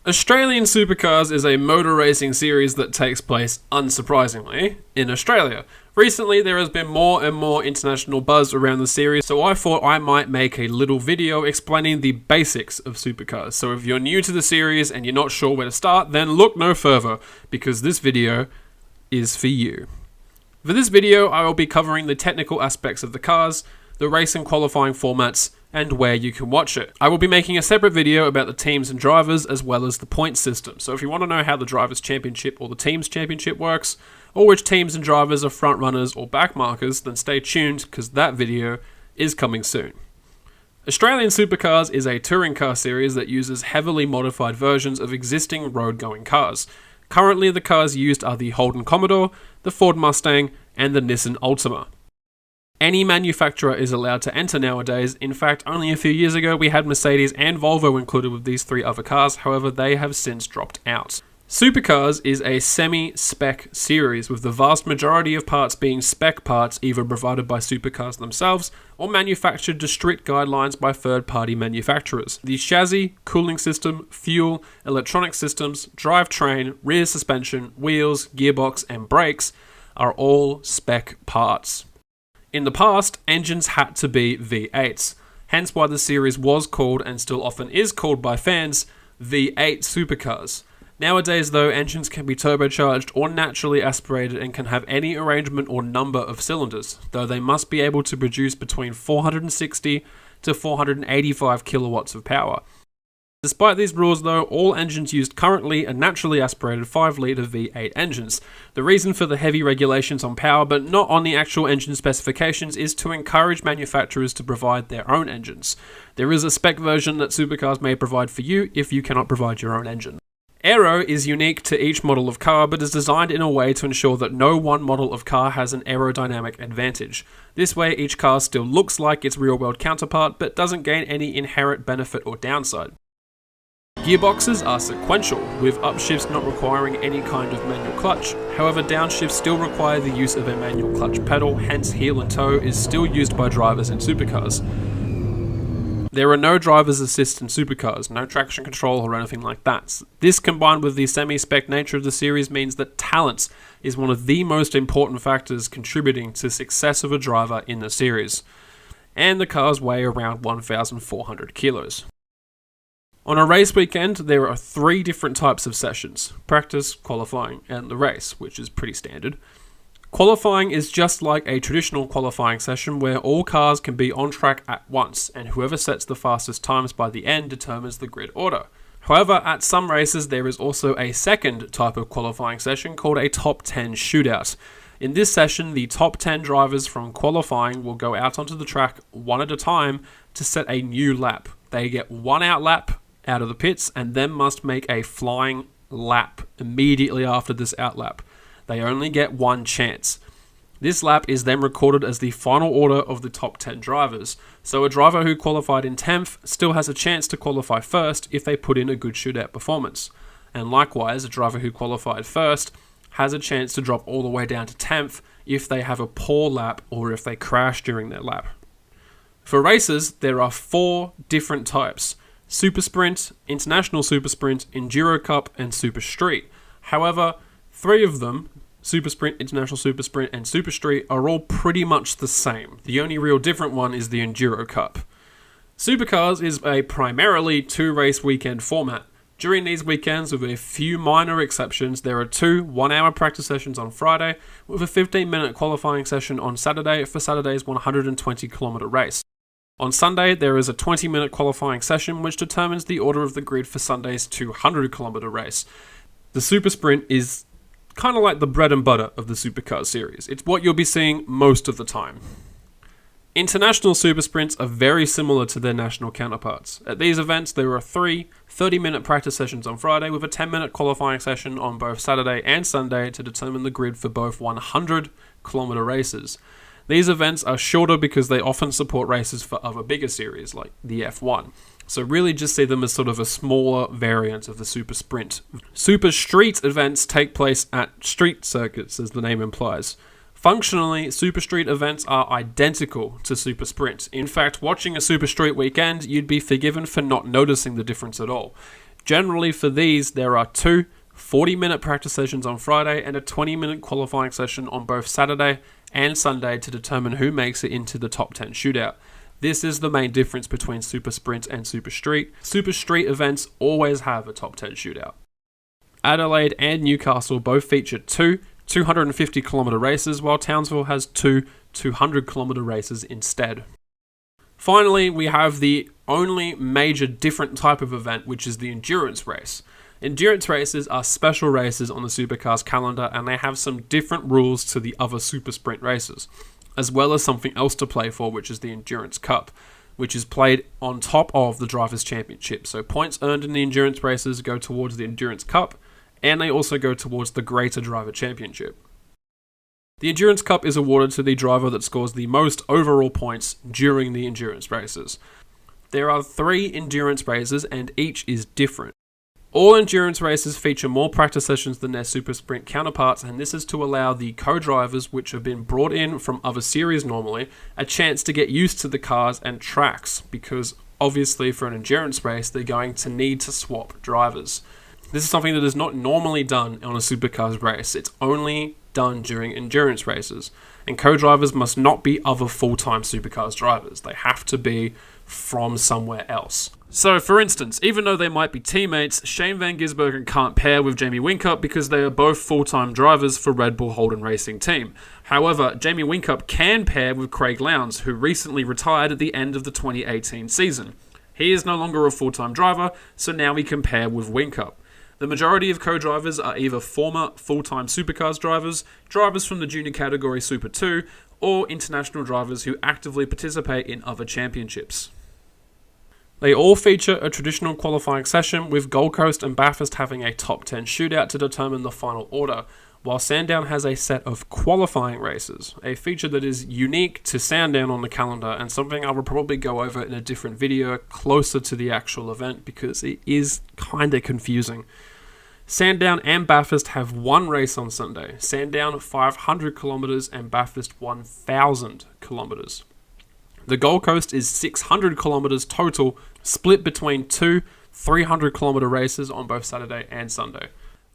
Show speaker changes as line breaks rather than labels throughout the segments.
Australian Supercars is a motor racing series that takes place, unsurprisingly, in Australia. Recently, there has been more and more international buzz around the series, so I thought I might make a little video explaining the basics of Supercars. So if you're new to the series and you're not sure where to start, then look no further, because this video is for you. For this video, I will be covering the technical aspects of the cars, the race and qualifying formats, and where you can watch it. I will be making a separate video about the teams and drivers as well as the point system. So if you want to know how the Drivers' Championship or the Teams' Championship works, or which teams and drivers are front runners or back markers, then stay tuned because that video is coming soon. Australian Supercars is a touring car series that uses heavily modified versions of existing road-going cars. Currently the cars used are the Holden Commodore, the Ford Mustang, and the Nissan Altima. Any manufacturer is allowed to enter nowadays. In fact, only a few years ago we had Mercedes and Volvo included with these three other cars, however they have since dropped out. Supercars is a semi-spec series, with the vast majority of parts being spec parts either provided by Supercars themselves or manufactured to strict guidelines by third-party manufacturers. The chassis, cooling system, fuel, electronic systems, drivetrain, rear suspension, wheels, gearbox and brakes are all spec parts. In the past, engines had to be V8s, hence why the series was called, and still often is called by fans, V8 Supercars. Nowadays though, engines can be turbocharged or naturally aspirated and can have any arrangement or number of cylinders, though they must be able to produce between 460 to 485 kilowatts of power. Despite these rules though, all engines used currently are naturally aspirated 5-litre V8 engines. The reason for the heavy regulations on power, but not on the actual engine specifications, is to encourage manufacturers to provide their own engines. There is a spec version that Supercars may provide for you if you cannot provide your own engine. Aero is unique to each model of car, but is designed in a way to ensure that no one model of car has an aerodynamic advantage. This way each car still looks like its real-world counterpart, but doesn't gain any inherent benefit or downside. Gearboxes are sequential, with upshifts not requiring any kind of manual clutch. However, downshifts still require the use of a manual clutch pedal, hence heel and toe is still used by drivers in supercars. There are no driver's assist in supercars, no traction control or anything like that. This, combined with the semi-spec nature of the series, means that talent is one of the most important factors contributing to success of a driver in the series. And the cars weigh around 1,400 kilos. On a race weekend, there are 3 different types of sessions: practice, qualifying, and the race, which is pretty standard. Qualifying is just like a traditional qualifying session where all cars can be on track at once, and whoever sets the fastest times by the end determines the grid order. However, at some races there is also a second type of qualifying session called a top 10 shootout. In this session, the top 10 drivers from qualifying will go out onto the track one at a time to set a new lap. They get one outlap out of the pits and then must make a flying lap immediately after this outlap. They only get one chance. This lap is then recorded as the final order of the top 10 drivers, so a driver who qualified in 10th still has a chance to qualify first if they put in a good shootout performance. And likewise, a driver who qualified first has a chance to drop all the way down to 10th if they have a poor lap or if they crash during their lap. For races, there are 4 different types: Super Sprint, International Super Sprint, Enduro Cup, and Super Street. However, 3 of them, Super Sprint, International Super Sprint, and Super Street, are all pretty much the same. The only real different one is the Enduro Cup. Supercars is a primarily 2-race weekend format. During these weekends, with a few minor exceptions, there are 2 one-hour practice sessions on Friday, with a 15-minute qualifying session on Saturday for Saturday's 120-kilometer race. On Sunday, there is a 20-minute qualifying session which determines the order of the grid for Sunday's 200-kilometer race. The Super Sprint is kind of like the bread and butter of the Supercars series. It's what you'll be seeing most of the time. International Super Sprints are very similar to their national counterparts. At these events, there are 3 30-minute practice sessions on Friday with a 10-minute qualifying session on both Saturday and Sunday to determine the grid for both 100-kilometer races. These events are shorter because they often support races for other bigger series like the F1. So really just see them as sort of a smaller variant of the Super Sprint. Super Street events take place at street circuits, as the name implies. Functionally, Super Street events are identical to Super Sprint. In fact, watching a Super Street weekend, you'd be forgiven for not noticing the difference at all. Generally for these, there are two 40-minute practice sessions on Friday and a 20-minute qualifying session on both Saturday and Sunday to determine who makes it into the top 10 shootout. This is the main difference between Super Sprint and Super Street. Super Street events always have a top 10 shootout. Adelaide and Newcastle both feature two 250-kilometre races, while Townsville has two 200-kilometre races instead. Finally, we have the only major different type of event, which is the endurance race. Endurance races are special races on the Supercars calendar, and they have some different rules to the other Super Sprint races, as well as something else to play for, which is the Endurance Cup, which is played on top of the Drivers' Championship. So points earned in the endurance races go towards the Endurance Cup, and they also go towards the Greater Driver Championship. The Endurance Cup is awarded to the driver that scores the most overall points during the endurance races. There are 3 endurance races, and each is different. All endurance races feature more practice sessions than their Super Sprint counterparts, and this is to allow the co-drivers, which have been brought in from other series normally, a chance to get used to the cars and tracks, because obviously for an endurance race, they're going to need to swap drivers. This is something that is not normally done on a Supercars race. It's only done during endurance races, and co-drivers must not be other full-time Supercars drivers. They have to be from somewhere else. So, for instance, even though they might be teammates, Shane Van Gisbergen can't pair with Jamie Whincup because they are both full-time drivers for Red Bull Holden Racing Team. However, Jamie Whincup can pair with Craig Lowndes, who recently retired at the end of the 2018 season. He is no longer a full-time driver, so now he can pair with Whincup. The majority of co-drivers are either former full-time Supercars drivers, drivers from the junior category Super 2, or international drivers who actively participate in other championships. They all feature a traditional qualifying session, with Gold Coast and Bathurst having a top 10 shootout to determine the final order, while Sandown has a set of qualifying races, a feature that is unique to Sandown on the calendar and something I will probably go over in a different video closer to the actual event because it is kinda confusing. Sandown and Bathurst have one race on Sunday, Sandown 500 kilometres and Bathurst 1,000 kilometres. The Gold Coast is 600 kilometres total, split between two 300-kilometre races on both Saturday and Sunday.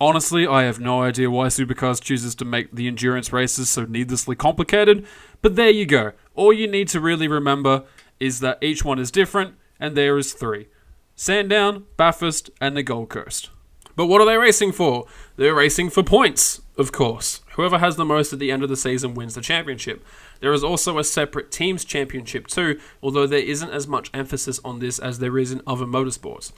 Honestly, I have no idea why Supercars chooses to make the endurance races so needlessly complicated, but there you go. All you need to really remember is that each one is different, and there is 3. Sandown, Bathurst, and the Gold Coast. But what are they racing for? They're racing for points, of course. Whoever has the most at the end of the season wins the championship. There is also a separate teams championship too, although there isn't as much emphasis on this as there is in other motorsports.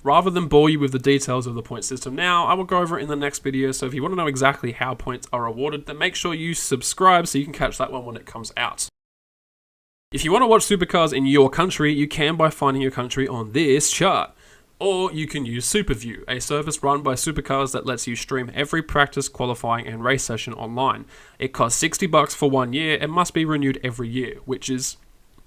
Rather than bore you with the details of the point system now, I will go over it in the next video, so if you want to know exactly how points are awarded, then make sure you subscribe so you can catch that one when it comes out. If you want to watch Supercars in your country, you can by finding your country on this chart. Or you can use SuperView, a service run by Supercars that lets you stream every practice, qualifying, and race session online. It costs $60 for 1 year and must be renewed every year, which is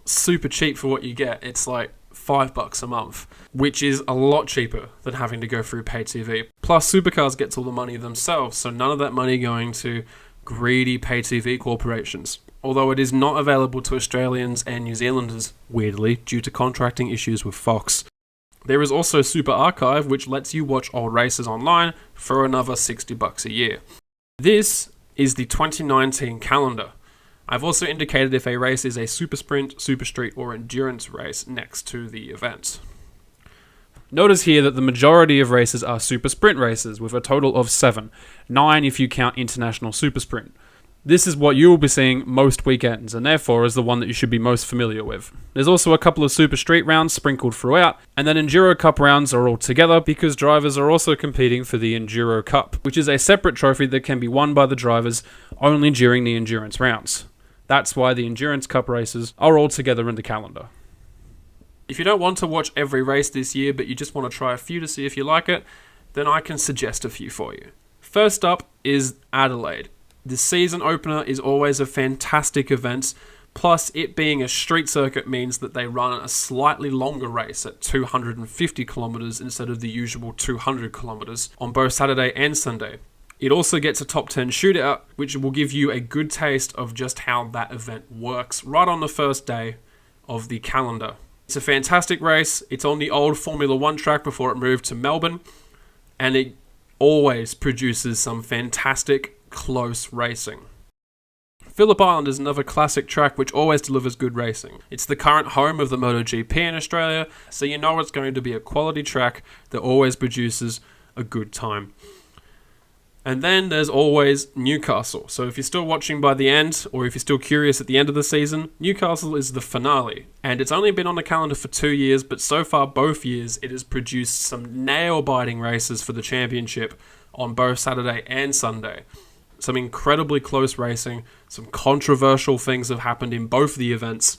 super cheap for what you get. It's like $5 a month, which is a lot cheaper than having to go through pay TV. Plus, Supercars gets all the money themselves, so none of that money going to greedy pay TV corporations. Although it is not available to Australians and New Zealanders, weirdly, due to contracting issues with Fox. There is also Super Archive, which lets you watch old races online for another $60 a year. This is the 2019 calendar. I've also indicated if a race is a Super Sprint, Super Street, or Endurance race next to the event. Notice here that the majority of races are Super Sprint races, with a total of 7, 9 if you count International Super Sprint. This is what you will be seeing most weekends, and therefore is the one that you should be most familiar with. There's also a couple of Super Street rounds sprinkled throughout, and then Enduro Cup rounds are all together because drivers are also competing for the Enduro Cup, which is a separate trophy that can be won by the drivers only during the endurance rounds. That's why the Endurance Cup races are all together in the calendar. If you don't want to watch every race this year, but you just want to try a few to see if you like it, then I can suggest a few for you. First up is Adelaide. The season opener is always a fantastic event, plus it being a street circuit means that they run a slightly longer race at 250 kilometers instead of the usual 200 kilometers on both Saturday and Sunday. It also gets a top 10 shootout, which will give you a good taste of just how that event works right on the first day of the calendar. It's a fantastic race. It's on the old Formula 1 track before it moved to Melbourne, and it always produces some fantastic close racing. Phillip Island is another classic track which always delivers good racing. It's the current home of the MotoGP in Australia, so you know it's going to be a quality track that always produces a good time. And then there's always Newcastle. So if you're still watching by the end, or if you're still curious at the end of the season, Newcastle is the finale. And it's only been on the calendar for 2 years, but so far both years it has produced some nail-biting races for the championship on both Saturday and Sunday. Some incredibly close racing, some controversial things have happened in both the events.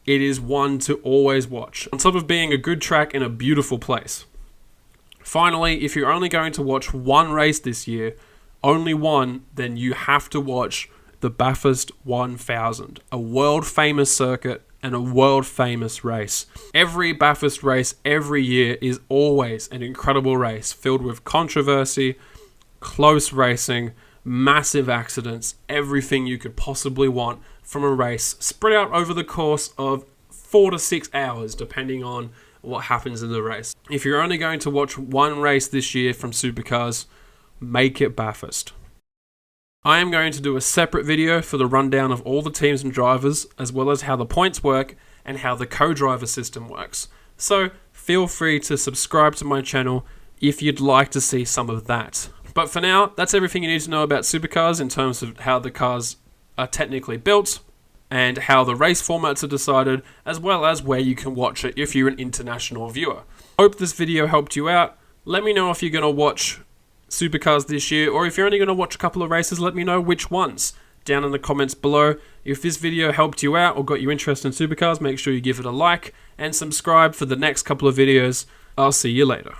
It is one to always watch, on top of being a good track in a beautiful place. Finally, if you're only going to watch one race this year, only one, then you have to watch the Bathurst 1000, a world-famous circuit and a world-famous race. Every Bathurst race every year is always an incredible race, filled with controversy, close racing, massive accidents, everything you could possibly want from a race, spread out over the course of 4 to 6 hours, depending on what happens in the race. If you're only going to watch one race this year from Supercars, make it Bathurst. I am going to do a separate video for the rundown of all the teams and drivers, as well as how the points work and how the co-driver system works. So feel free to subscribe to my channel if you'd like to see some of that. But for now, that's everything you need to know about Supercars in terms of how the cars are technically built, and how the race formats are decided, as well as where you can watch it if you're an international viewer. Hope this video helped you out. Let me know if you're going to watch Supercars this year, or if you're only going to watch a couple of races, let me know which ones down in the comments below. If this video helped you out or got you interested in Supercars, make sure you give it a like and subscribe for the next couple of videos. I'll see you later.